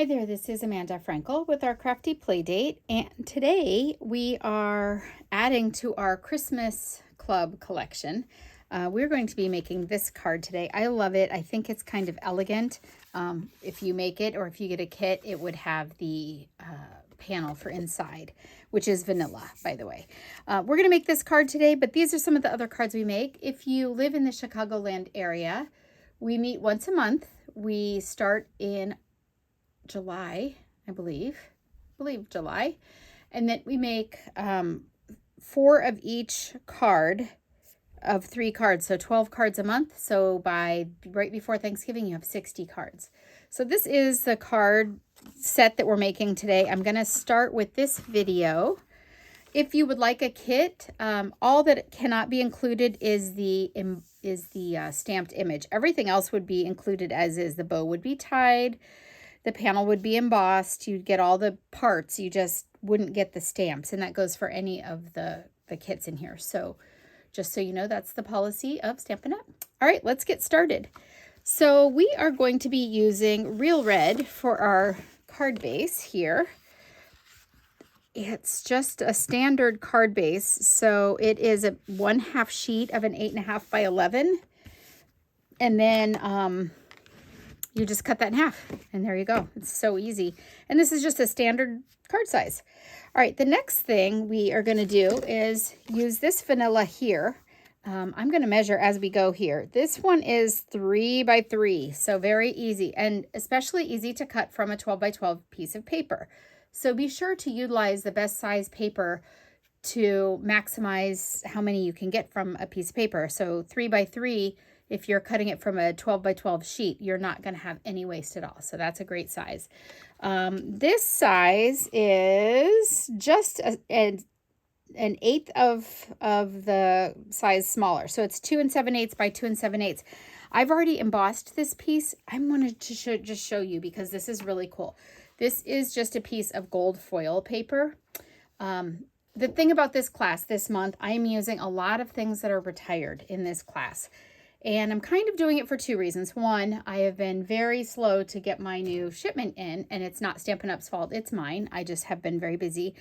Hi there, this is Amanda Frankel with our Crafty Playdate, and today we are adding to our Christmas Club collection. We're going to be making this card today. I love it. I think it's kind of elegant. If you make it or if you get a kit, it would have the panel for inside, which is vanilla, by the way. We're going to make this card today, but these are some of the other cards we make. If you live in the Chicagoland area, we meet once a month. We start in July, I believe July, and then we make 4 of each card of 3 cards, so 12 cards a month. So by right before Thanksgiving, you have 60 cards. So this is the card set that we're making today. I'm going to start with this video. If you would like a kit, all that cannot be included is the stamped image. Everything else would be included as is. The bow would be tied. The panel would be embossed. You'd get all the parts. You just wouldn't get the stamps. And that goes for any of the kits in here. So just so you know, that's the policy of Stampin' Up! All right, let's get started. So we are going to be using Real Red for our card base here. It's just a standard card base. So it is a 1/2 sheet of an 8.5 by 11. And then you just cut that in half, and there you go. It's so easy. And this is just a standard card size. All right, the next thing we are going to do is use this vanilla here. I'm going to measure as we go here. This one is 3 by 3, so very easy, and especially easy to cut from a 12 by 12 piece of paper. So be sure to utilize the best size paper to maximize how many you can get from a piece of paper. So 3 by 3. If you're cutting it from a 12 by 12 sheet, you're not going to have any waste at all. So that's a great size. This size is just an 1/8 of the size smaller. So it's 2 7/8 by 2 7/8. I've already embossed this piece. I'm going to just show you because this is really cool. This is just a piece of gold foil paper. The thing about this class this month, I am using a lot of things that are retired in this class. And I'm kind of doing it for 2 reasons. One, I have been very slow to get my new shipment in, and it's not Stampin' Up's fault, it's mine. I just have been very busy.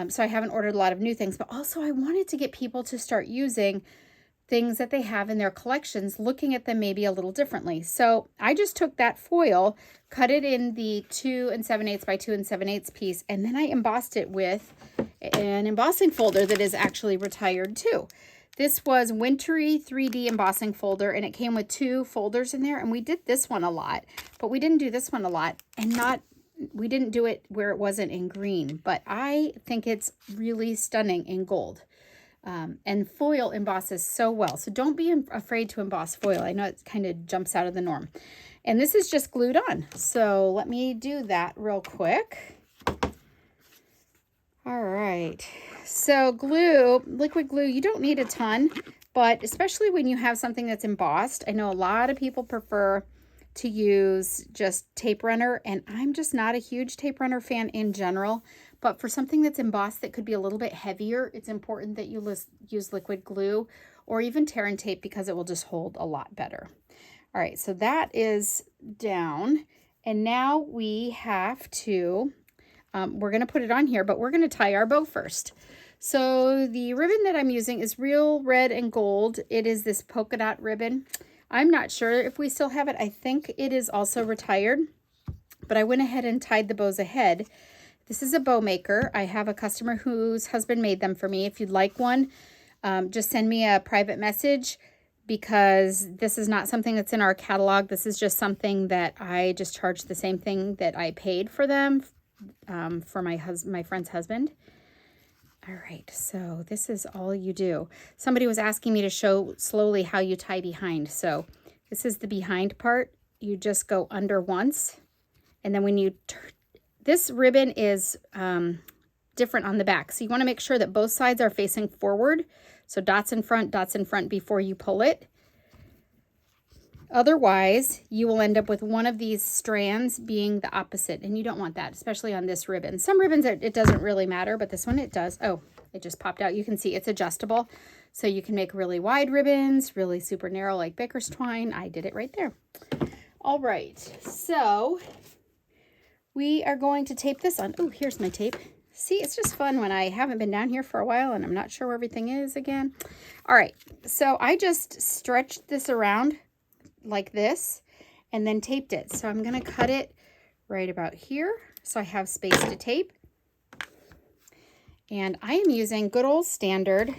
So I haven't ordered a lot of new things, but also I wanted to get people to start using things that they have in their collections, looking at them maybe a little differently. So I just took that foil, cut it in the 2 7/8 by 2 7/8 piece, and then I embossed it with an embossing folder that is actually retired too. This was Wintry 3D embossing folder, and it came with 2 folders in there, and we did this one a lot, but we didn't do this one a lot, and we didn't do it where it wasn't in green, but I think it's really stunning in gold. And foil embosses so well, so don't be afraid to emboss foil. I know it kind of jumps out of the norm. And this is just glued on, so let me do that real quick. All right, so glue, liquid glue, you don't need a ton, but especially when you have something that's embossed. I know a lot of people prefer to use just tape runner, and I'm just not a huge tape runner fan in general, but for something that's embossed that could be a little bit heavier, it's important that you use liquid glue or even tear and tape because it will just hold a lot better. All right, so that is down, and now we have to we're going to put it on here, but we're going to tie our bow first. So the ribbon that I'm using is Real Red and Gold. It is this polka dot ribbon. I'm not sure if we still have it. I think it is also retired, but I went ahead and tied the bows ahead. This is a bow maker. I have a customer whose husband made them for me. If you'd like one, just send me a private message because this is not something that's in our catalog. This is just something that I just charged the same thing that I paid for them. For my friend's husband. All right, so this is all you do. Somebody was asking me to show slowly how you tie behind. So this is the behind part. You just go under once, and then when you this ribbon is different on the back. So you want to make sure that both sides are facing forward. So dots in front before you pull it. Otherwise, you will end up with one of these strands being the opposite, and you don't want that, especially on this ribbon. Some ribbons, it doesn't really matter, but this one it does. Oh, it just popped out. You can see it's adjustable, so you can make really wide ribbons, really super narrow like baker's twine. I did it right there. All right, so we are going to tape this on. Oh, here's my tape. See, it's just fun when I haven't been down here for a while and I'm not sure where everything is again. All right, so I just stretched this around like this and then taped it. So I'm gonna cut it right about here so I have space to tape. And I am using good old standard,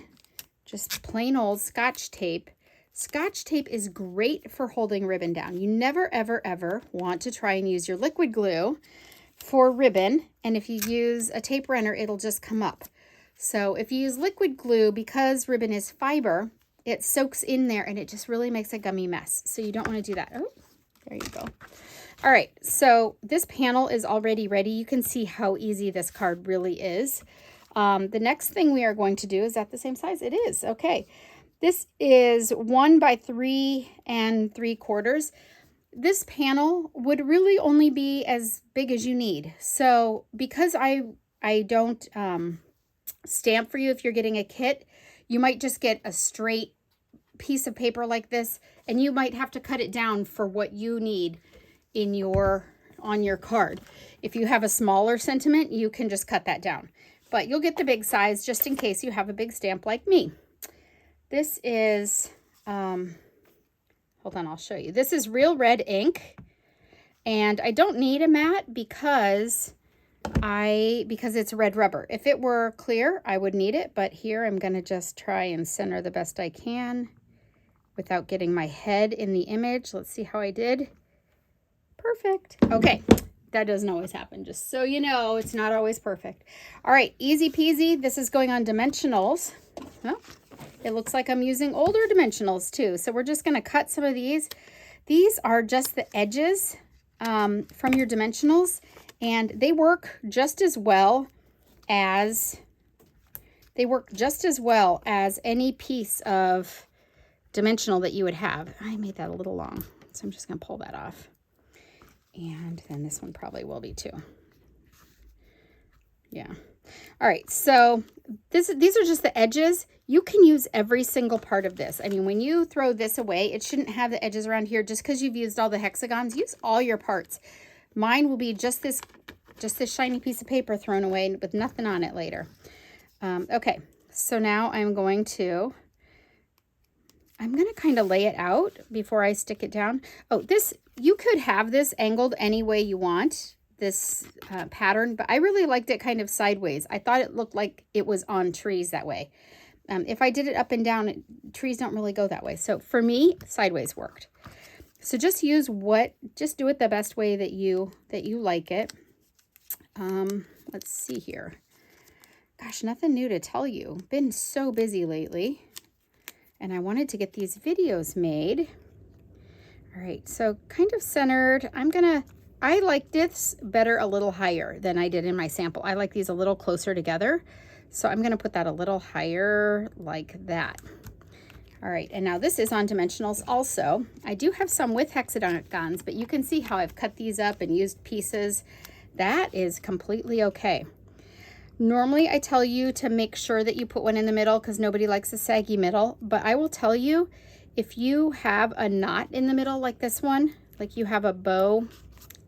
just plain old Scotch tape. Scotch tape is great for holding ribbon down. You never, ever, ever want to try and use your liquid glue for ribbon. And if you use a tape runner, it'll just come up. So if you use liquid glue, because ribbon is fiber, it soaks in there and it just really makes a gummy mess. So you don't want to do that. Oh, there you go. All right, so this panel is already ready. You can see how easy this card really is. The next thing we are going to do, is that the same size? It is, okay. This is 1 by 3 3/4. This panel would really only be as big as you need. So because I don't stamp for you if you're getting a kit, you might just get a straight piece of paper like this, and you might have to cut it down for what you need in on your card. If you have a smaller sentiment, you can just cut that down. But you'll get the big size just in case you have a big stamp like me. This is, hold on, I'll show you. This is real red ink, and I don't need a matte because it's red rubber. If it were clear, I would need it, but here I'm gonna just try and center the best I can without getting my head in the image. Let's see how I did. Perfect. Okay, that doesn't always happen, just so you know, it's not always perfect. All right, easy peasy. This is going on dimensionals. Oh, it looks like I'm using older dimensionals too. So we're just gonna cut some of these. These are just the edges from your dimensionals, and they work just as well as any piece of dimensional that you would have. I made that a little long, so I'm just gonna pull that off. And then this one probably will be too. Yeah. All right, so these are just the edges. You can use every single part of this. I mean, when you throw this away, it shouldn't have the edges around here just because you've used all the hexagons. Use all your parts. Mine will be just this shiny piece of paper thrown away with nothing on it later. Okay, so now I'm going to kind of lay it out before I stick it down. Oh, you could have this angled any way you want, this pattern, but I really liked it kind of sideways. I thought it looked like it was on trees that way. If I did it up and down, trees don't really go that way. So for me, sideways worked. So just do it the best way that you like it. Let's see here. Gosh, nothing new to tell you. Been so busy lately, and I wanted to get these videos made. All right, so kind of centered. I like this better a little higher than I did in my sample. I like these a little closer together. So I'm gonna put that a little higher like that. All right, and now this is on dimensionals also. I do have some with hexagons, but you can see how I've cut these up and used pieces. That is completely okay. Normally I tell you to make sure that you put one in the middle because nobody likes a saggy middle, but I will tell you, if you have a knot in the middle like this one, like you have a bow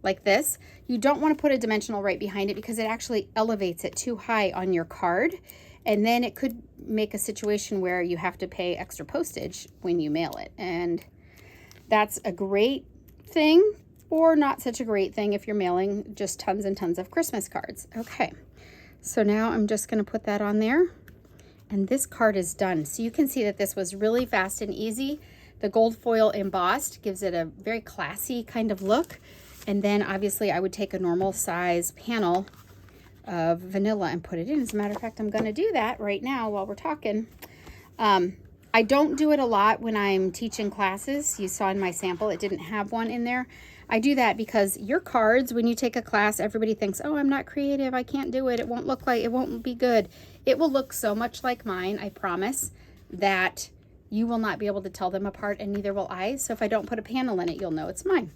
like this, you don't want to put a dimensional right behind it because it actually elevates it too high on your card. And then it could make a situation where you have to pay extra postage when you mail it. And that's a great thing or not such a great thing if you're mailing just tons and tons of Christmas cards. Okay, so now I'm just going to put that on there. And this card is done. So you can see that this was really fast and easy. The gold foil embossed gives it a very classy kind of look. And then obviously I would take a normal size panel of vanilla and put it in. As a matter of fact, I'm going to do that right now while we're talking. I don't do it a lot when I'm teaching classes. You saw in my sample, it didn't have one in there. I do that because your cards, when you take a class, everybody thinks, oh, I'm not creative. I can't do it. It won't be good. It will look so much like mine, I promise, that you will not be able to tell them apart, and neither will I. So if I don't put a panel in it, you'll know it's mine.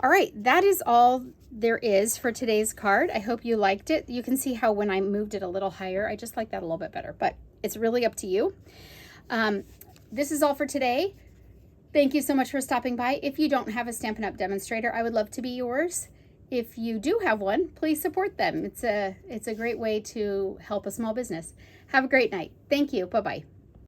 All right, that is all there is for today's card. I hope you liked it. You can see how when I moved it a little higher, I just like that a little bit better, but it's really up to you. This is all for today. Thank you so much for stopping by. If you don't have a Stampin' Up! Demonstrator, I would love to be yours. if you do have one, please support them. It's a great way to help a small business. Have a great night. Thank you. Bye-bye.